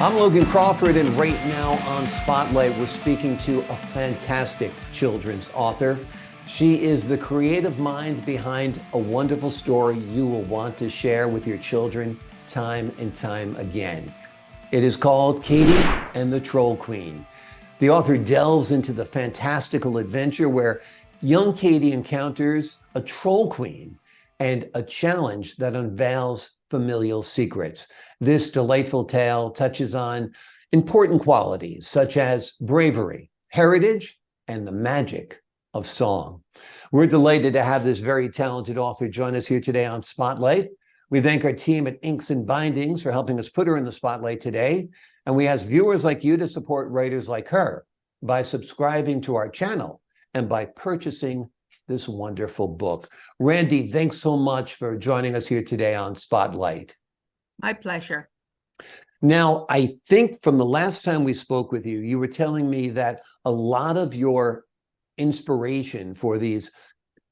I'm Logan Crawford, and right now on Spotlight, we're speaking to a fantastic children's author. She is the creative mind behind a wonderful story you will want to share with your children time and time again. It is called Katie and the Troll Queen. The author delves into the fantastical adventure where young Katie encounters a troll queen and a challenge that unveils familial secrets. This delightful tale touches on important qualities such as bravery, heritage, and the magic of song. We're delighted to have this very talented author join us here today on Spotlight. We thank our team at Inks and Bindings for helping us put her in the spotlight today. And we ask viewers like you to support writers like her by subscribing to our channel and by purchasing this wonderful book. Randi, thanks so much for joining us here today on Spotlight. My pleasure. Now, I think from the last time we spoke with you, you were telling me that a lot of your inspiration for these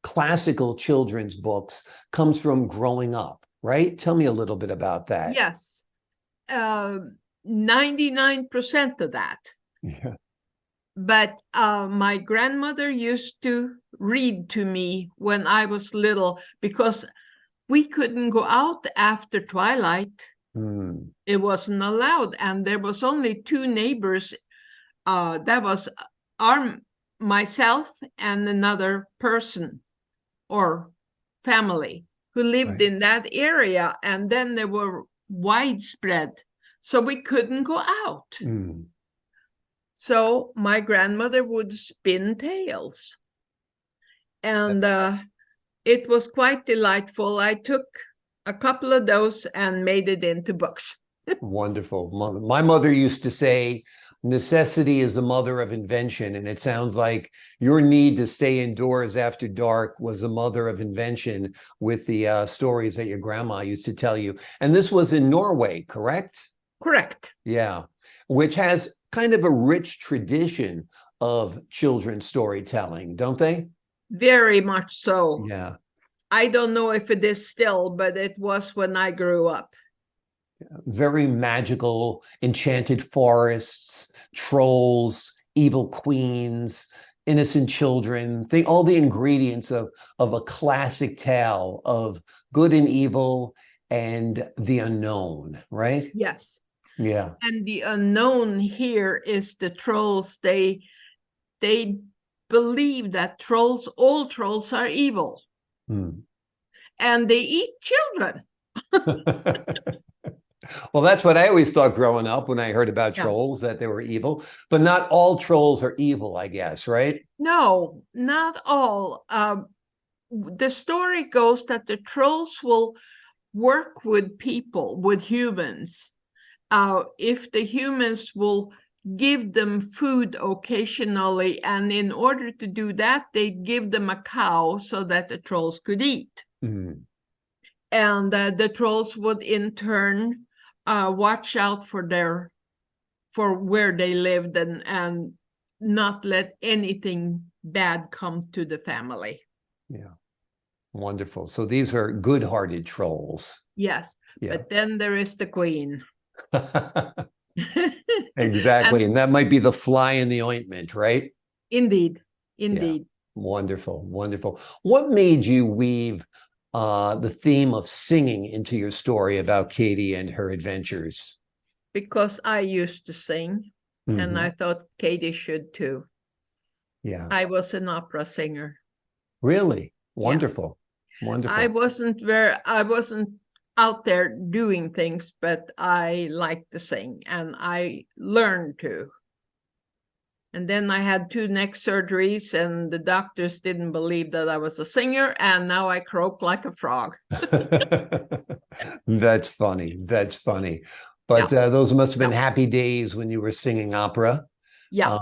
classical children's books comes from growing up, right? Tell me a little bit about that. Yes. 99% of that. Yeah. But my grandmother used to read to me when I was little because we couldn't go out after twilight. It wasn't allowed. And there was only two neighbors. That was myself and another person or family who lived in that area. And then they were widespread. So we couldn't go out. So my grandmother would spin tales. And it was quite delightful. I took a couple of those and made it into books. Wonderful. My mother used to say, necessity is the mother of invention. And it sounds like your need to stay indoors after dark was the mother of invention with the stories that your grandma used to tell you. And this was in Norway, correct? Correct. Yeah, which has kind of a rich tradition of children's storytelling, don't they? Very much so. Yeah. I don't know if it is still, but it was when I grew up. Very magical, enchanted forests, trolls, evil queens, innocent children, all the ingredients of a classic tale of good and evil and the unknown, right? Yes. Yeah. And the unknown here is the trolls. They believe that all trolls are evil. And they eat children. Well, that's what I always thought growing up when I heard about trolls, that they were evil. But not all trolls are evil, I guess, right? No, not all. The story goes that the trolls will work with people, with humans. If the humans will give them food occasionally, and in order to do that, they give them a cow so that the trolls could eat. And the trolls would in turn watch out for where they lived and not let anything bad come to the family. Yeah. Wonderful. So these are good-hearted trolls. Yes. Yeah. But then there is the queen. Exactly. And that might be the fly in the ointment, right? Indeed. Indeed. Yeah. Wonderful. Wonderful. What made you weave the theme of singing into your story about Katie and her adventures? Because I used to sing, and I thought Katie should too. Yeah. I was an opera singer. Really? Wonderful. Yeah. Wonderful. I wasn't out there doing things, but I liked to sing, and I learned to. And then I had 2 neck surgeries, and the doctors didn't believe that I was a singer, and now I croak like a frog. That's funny. That's funny. But those must have been happy days when you were singing opera. Yeah.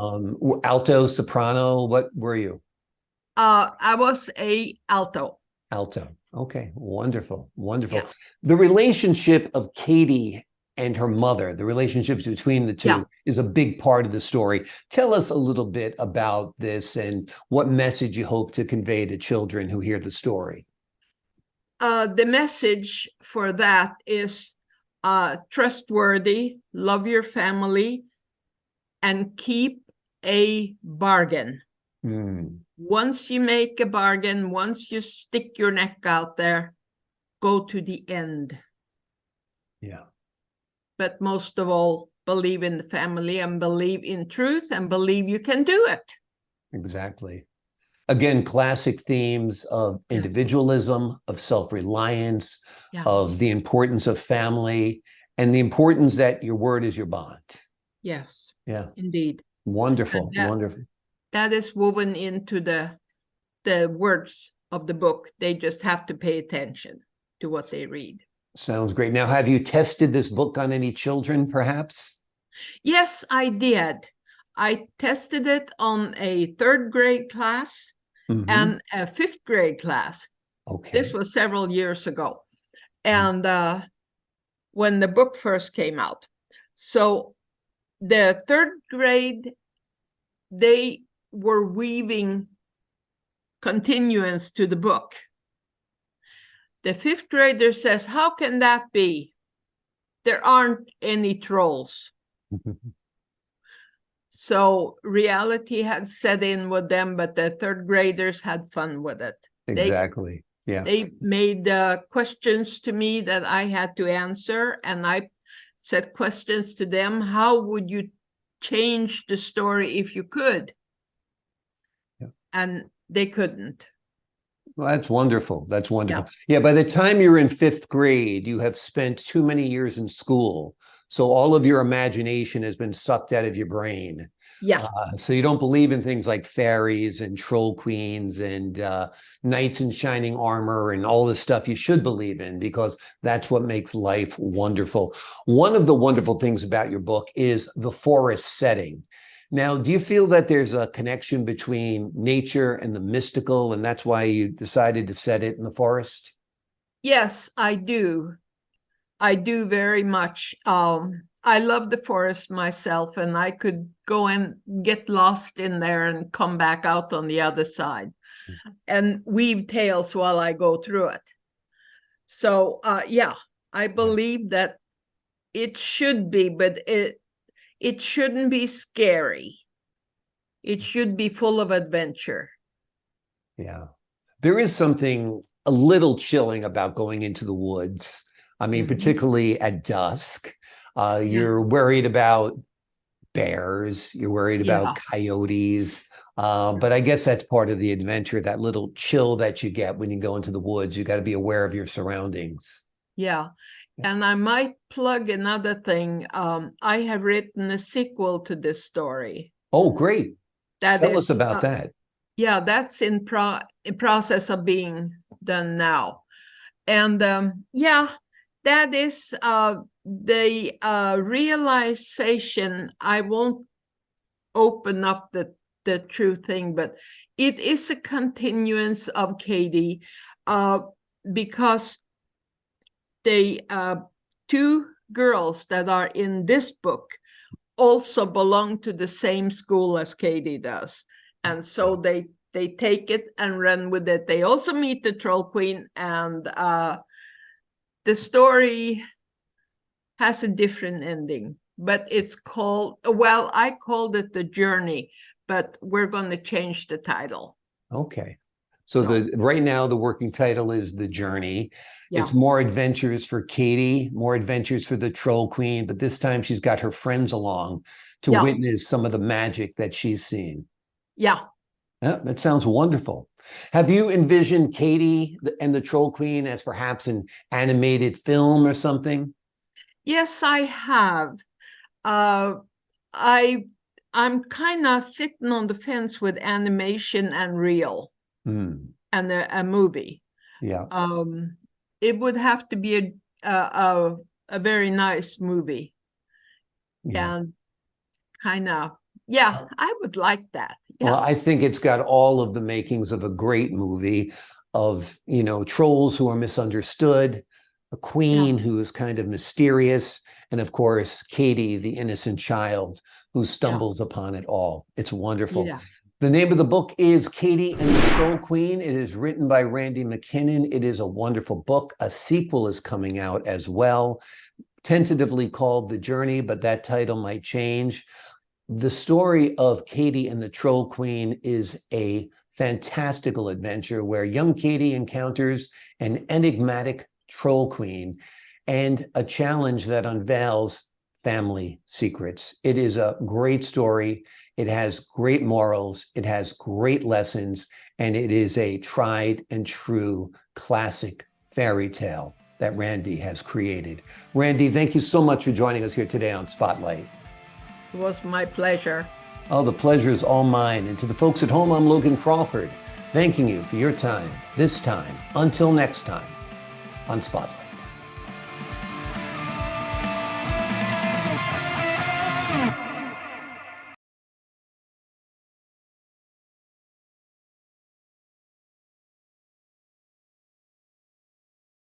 Alto, soprano, what were you? I was a alto. Alto. Okay. Wonderful. Wonderful. Yeah. The relationship of Katie and her mother, the relationships between the two, is a big part of the story. Tell us a little bit about this and what message you hope to convey to children who hear the story. The message for that is trustworthy, love your family, and keep a bargain. Once you make a bargain, once you stick your neck out there, go to the end. Yeah. But most of all, believe in the family and believe in truth and believe you can do it. Exactly. Again, classic themes of individualism, of self-reliance, of the importance of family, and the importance that your word is your bond. Yes. Yeah. Indeed. Wonderful. Wonderful. That is woven into the words of the book. They just have to pay attention to what they read. Sounds great. Now, have you tested this book on any children, perhaps? Yes, I did. I tested it on a 3rd grade class and a 5th grade class. Okay. This was several years ago. And when the book first came out. So the 3rd grade, they were weaving continuance to the book. The 5th grader says, how can that be? There aren't any trolls. So reality had set in with them, but the 3rd graders had fun with it. Exactly. They made questions to me that I had to answer, and I said questions to them. How would you change the story if you could? And they couldn't. Well, that's wonderful. That's wonderful. Yeah, by the time you're in 5th grade, you have spent too many years in school. So all of your imagination has been sucked out of your brain. Yeah. So you don't believe in things like fairies and troll queens and knights in shining armor and all the stuff you should believe in, because that's what makes life wonderful. One of the wonderful things about your book is the forest setting. Now, do you feel that there's a connection between nature and the mystical, and that's why you decided to set it in the forest? Yes, I do. I do very much. I love the forest myself, and I could go and get lost in there and come back out on the other side and weave tales while I go through it. So, yeah, I believe that it should be, but it shouldn't be scary. It should be full of adventure. Yeah. There is something a little chilling about going into the woods. I mean, particularly at dusk. You're worried about bears, you're worried about coyotes. But I guess that's part of the adventure, that little chill that you get when you go into the woods. You got to be aware of your surroundings. Yeah. And I might plug another thing. I have written a sequel to this story. Oh, great. Tell us about that. Yeah, that's in process of being done now. And yeah, that is the realization. I won't open up the true thing, but it is a continuance of Katie, because the 2 girls that are in this book also belong to the same school as Katie does. And so they take it and run with it. They also meet the Troll Queen, and the story has a different ending, but it's called, well, I called it The Journey, but we're going to change the title. Okay. So right now the working title is The Journey. Yeah. It's more adventures for Katie, more adventures for the Troll Queen, but this time she's got her friends along to witness some of the magic that she's seen. Yeah. Yeah, that sounds wonderful. Have you envisioned Katie and the Troll Queen as perhaps an animated film or something? Yes, I have. I'm kind of sitting on the fence with animation and real and a movie. Yeah. It would have to be a very nice movie. Yeah. And kind of, yeah, I would like that. Yeah. Well, I think it's got all of the makings of a great movie of, you know, trolls who are misunderstood, a queen who is kind of mysterious, and of course, Katie, the innocent child who stumbles upon it all. It's wonderful. Yeah. The name of the book is Katie and the Troll Queen. It is written by Randi McKinnon. It is a wonderful book. A sequel is coming out as well. tentatively called The Journey, but that title might change. The story of Katie and the Troll Queen is a fantastical adventure where young Katie encounters an enigmatic troll queen and a challenge that unveils family secrets. It is a great story. It has great morals. It has great lessons, and it is a tried and true classic fairy tale that Randi has created. Randi, thank you so much for joining us here today on Spotlight. It was my pleasure. Oh, the pleasure is all mine. And to the folks at home, I'm Logan Crawford, thanking you for your time this time. Until next time on Spotlight.